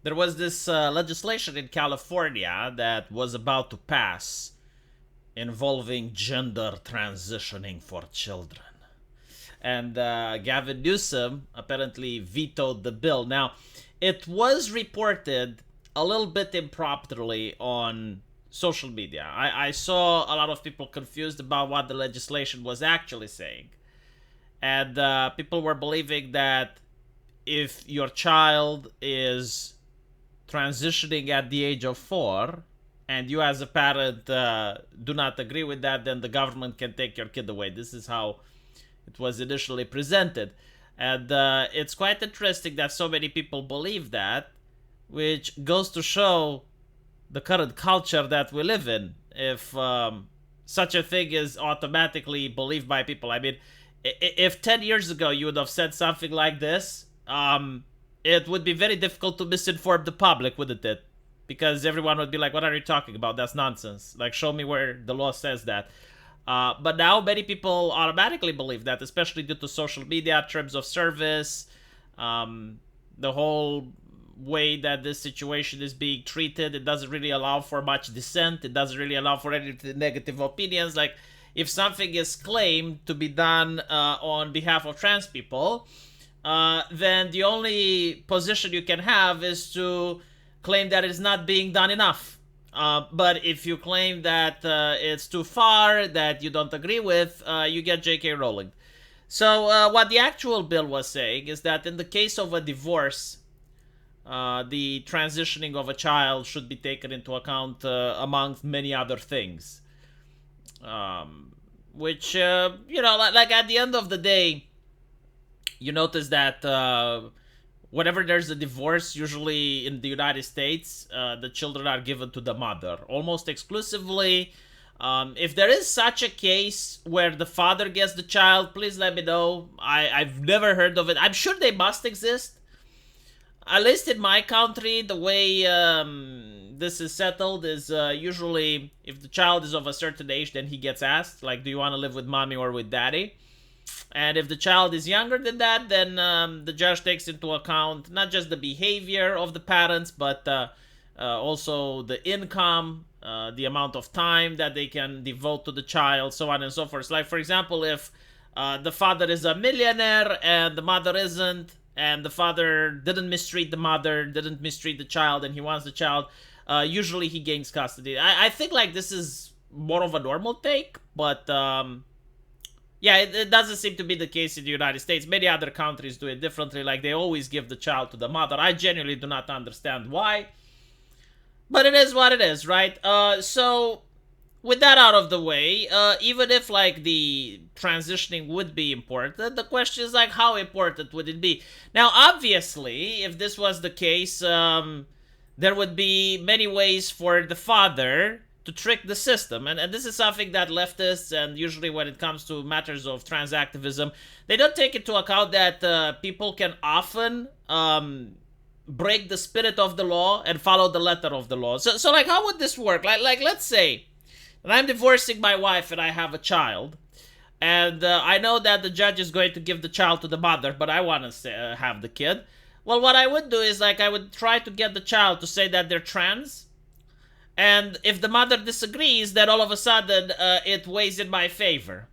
there was this legislation in California that was about to pass involving gender transitioning for children. And Gavin Newsom apparently vetoed the bill. Now, it was reported a little bit improperly on social media. I saw a lot of people confused about what the legislation was actually saying. And people were believing that if your child is transitioning at the age of 4 and you as a parent do not agree with that, then the government can take your kid away. This is how it was initially presented. And it's quite interesting that so many people believe that, which goes to show the current culture that we live in. If such a thing is automatically believed by people, I mean, if 10 years ago you would have said something like this, it would be very difficult to misinform the public, wouldn't it? Because everyone would be like, what are you talking about? That's nonsense. Like, show me where the law says that. But now many people automatically believe that, especially due to social media, terms of service, the whole way that this situation is being treated. It doesn't really allow for much dissent. It doesn't really allow for any negative opinions. Like, if something is claimed to be done on behalf of trans people, then the only position you can have is to claim that it's not being done enough. But if you claim that it's too far, that you don't agree with, you get J.K. Rowling. So what the actual bill was saying is that in the case of a divorce, the transitioning of a child should be taken into account amongst many other things. Which, like at the end of the day, you notice that whenever there's a divorce, usually in the United States, the children are given to the mother almost exclusively. If there is such a case where the father gets the child, please let me know. I've never heard of it. I'm sure they must exist. At least in my country, the way this is settled is usually if the child is of a certain age, then he gets asked, like, do you want to live with mommy or with daddy? And if the child is younger than that, then the judge takes into account not just the behavior of the parents, but also the income, the amount of time that they can devote to the child, so on and so forth. Like, for example, if the father is a millionaire and the mother isn't, and the father didn't mistreat the mother, didn't mistreat the child, and he wants the child, usually he gains custody. I think like this is more of a normal take, but yeah, it doesn't seem to be the case in the United States. Many other countries do it differently. Like, they always give the child to the mother. I genuinely do not understand why. But it is what it is, right? So, with that out of the way, even if, like, the transitioning would be important, the question is, like, how important would it be? Now, obviously, if this was the case, there would be many ways for the father to trick the system. And this is something that leftists, and usually when it comes to matters of trans activism, they don't take into account that people can often break the spirit of the law and follow the letter of the law. So like, how would this work? Like let's say that I'm divorcing my wife and I have a child, and I know that the judge is going to give the child to the mother, but I want to have the kid. Well, what I would do is, like, I would try to get the child to say that they're trans. And if the mother disagrees, then all of a sudden it weighs in my favor.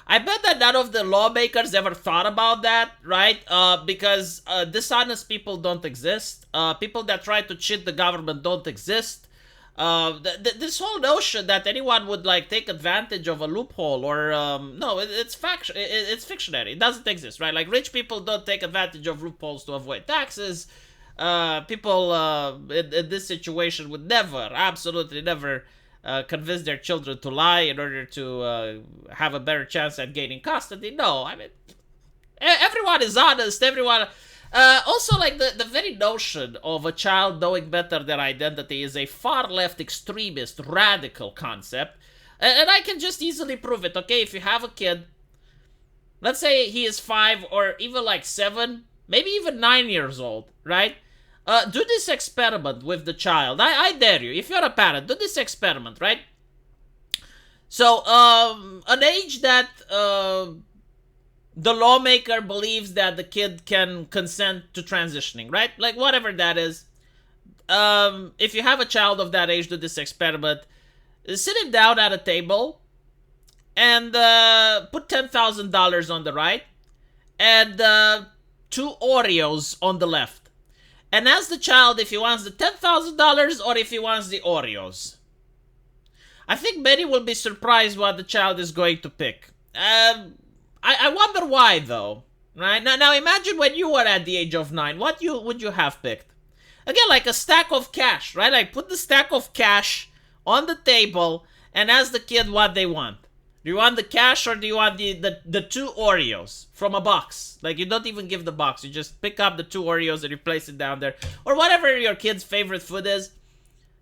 I bet that none of the lawmakers ever thought about that, right? Because dishonest people don't exist. People that try to cheat the government don't exist. This whole notion that anyone would like take advantage of a loophole or no, it's it's fictionary. It doesn't exist, right? Like, rich people don't take advantage of loopholes to avoid taxes. People in this situation would never, absolutely never, convince their children to lie in order to have a better chance at gaining custody. No, I mean, everyone is honest. Everyone. Also, like, the very notion of a child knowing better their identity is a far left extremist, radical concept. And I can just easily prove it, okay? If you have a kid, let's say he is 5 or even like 7, maybe even 9 years old, right? Do this experiment with the child. I dare you. If you're a parent, do this experiment, right? So, an age that the lawmaker believes that the kid can consent to transitioning, right? Like, whatever that is. if you have a child of that age, do this experiment. Sit him down at a table and put $10,000 on the right and two Oreos on the left. And ask the child if he wants the $10,000 or if he wants the Oreos. I think many will be surprised what the child is going to pick. I wonder why, though. Right? Now imagine when you were at the age of 9, what would you have picked? Again, like a stack of cash, right? Like put the stack of cash on the table and ask the kid what they want. Do you want the cash or do you want the two Oreos from a box? Like, you don't even give the box. You just pick up the two Oreos and you place it down there. Or whatever your kid's favorite food is.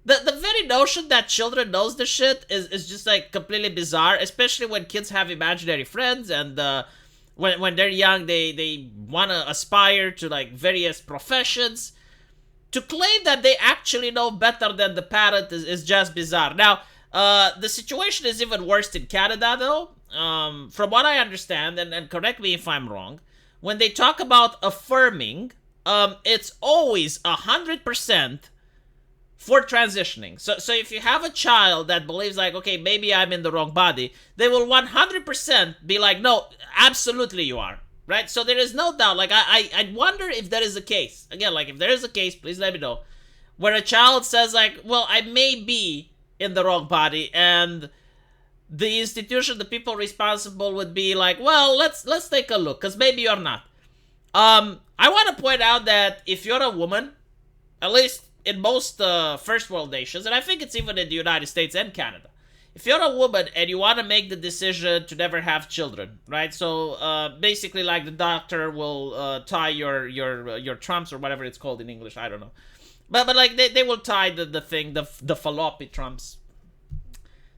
The very notion that children knows the shit is just, like, completely bizarre. Especially when kids have imaginary friends and when they're young, they want to aspire to, like, various professions. To claim that they actually know better than the parent is just bizarre. Now, the situation is even worse in Canada, though. From what I understand, and correct me if I'm wrong, when they talk about affirming, it's always 100% for transitioning. So if you have a child that believes like, okay, maybe I'm in the wrong body, they will 100% be like, no, absolutely you are. Right? So there is no doubt. Like, I wonder if there is a case. Again, like, if there is a case, please let me know. Where a child says like, well, I may be in the wrong body, and the institution, the people responsible would be like, well, let's take a look, because maybe you're not. I want to point out that if you're a woman, at least in most first world nations, and I think it's even in the United States and Canada, if you're a woman and you want to make the decision to never have children, right? So basically, like, the doctor will tie your trumps, or whatever it's called in English, I don't know. But like, they will tie the thing, the fallopian trumps.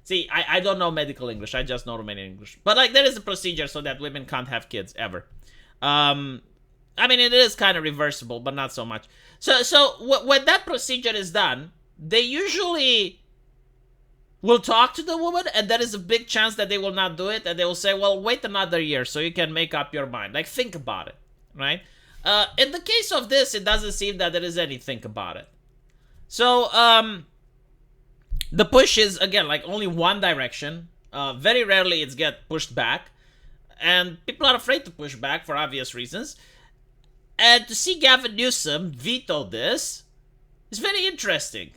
See, I don't know medical English, I just know Romanian English. But like, there is a procedure so that women can't have kids ever. I mean, it is kind of reversible, but not so much. So when that procedure is done, they usually will talk to the woman, and there is a big chance that they will not do it, and they will say, well, wait another year so you can make up your mind. Like, think about it, right? In the case of this, it doesn't seem that there is any think about it. So, the push is, again, like, only one direction. Very rarely it's get pushed back. And people are afraid to push back for obvious reasons. And to see Gavin Newsom veto this is very interesting.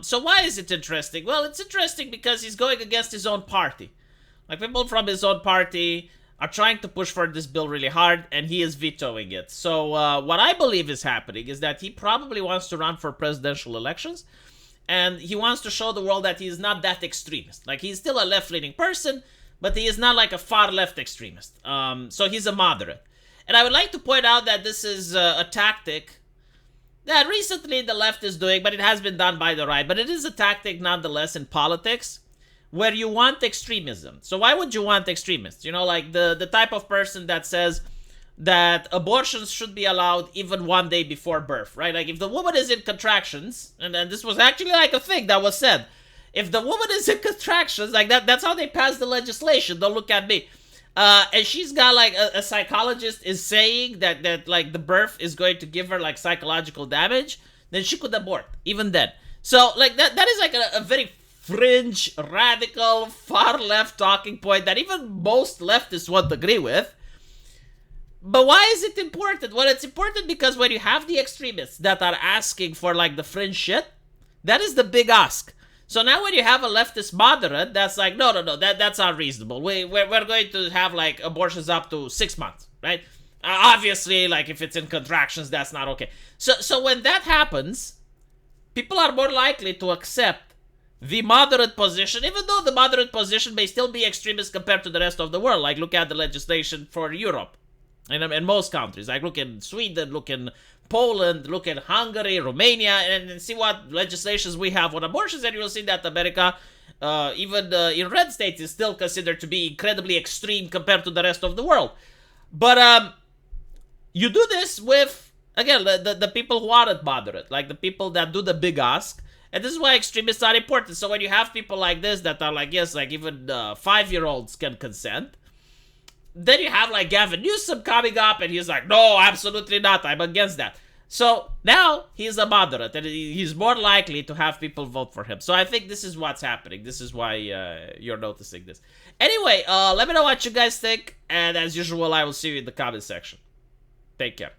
So why is it interesting? Well, it's interesting because he's going against his own party. Like, people from his own party are trying to push for this bill really hard, and he is vetoing it. So what I believe is happening is that he probably wants to run for presidential elections, and he wants to show the world that he is not that extremist. Like, he's still a left-leaning person, but he is not like a far-left extremist. So he's a moderate. And I would like to point out that this is a tactic that recently the left is doing, but it has been done by the right. But it is a tactic nonetheless in politics where you want extremism. So why would you want extremists? You know, like the type of person that says that abortions should be allowed even one day before birth, right? Like, if the woman is in contractions, and this was actually like a thing that was said, if the woman is in contractions, like that's how they pass the legislation. Don't look at me. And she's got like a psychologist is saying that like the birth is going to give her like psychological damage, then she could abort even then. So like that is like a very fringe, radical, far left talking point that even most leftists won't agree with. But why is it important? Well, it's important because when you have the extremists that are asking for like the fringe shit, that is the big ask. So now when you have a leftist moderate that's like, no, that's unreasonable. We're going to have like abortions up to 6 months, right? Obviously, like if it's in contractions, that's not okay. So when that happens, people are more likely to accept the moderate position, even though the moderate position may still be extremist compared to the rest of the world. Like, look at the legislation for Europe. In most countries, like look in Sweden, look in Poland, look in Hungary, Romania, and see what legislations we have on abortions, and you'll see that America, even in red states, is still considered to be incredibly extreme compared to the rest of the world. But you do this with, again, the people who aren't moderate, like the people that do the big ask, and this is why extremists are important. So when you have people like this that are like, yes, like even 5-year-olds can consent, then you have like Gavin Newsom coming up and he's like, no, absolutely not, I'm against that. So now he's a moderate, and he's more likely to have people vote for him. So I think this is what's happening. This is why you're noticing this. Anyway, let me know what you guys think, and as usual, I will see you in the comment section. Take care.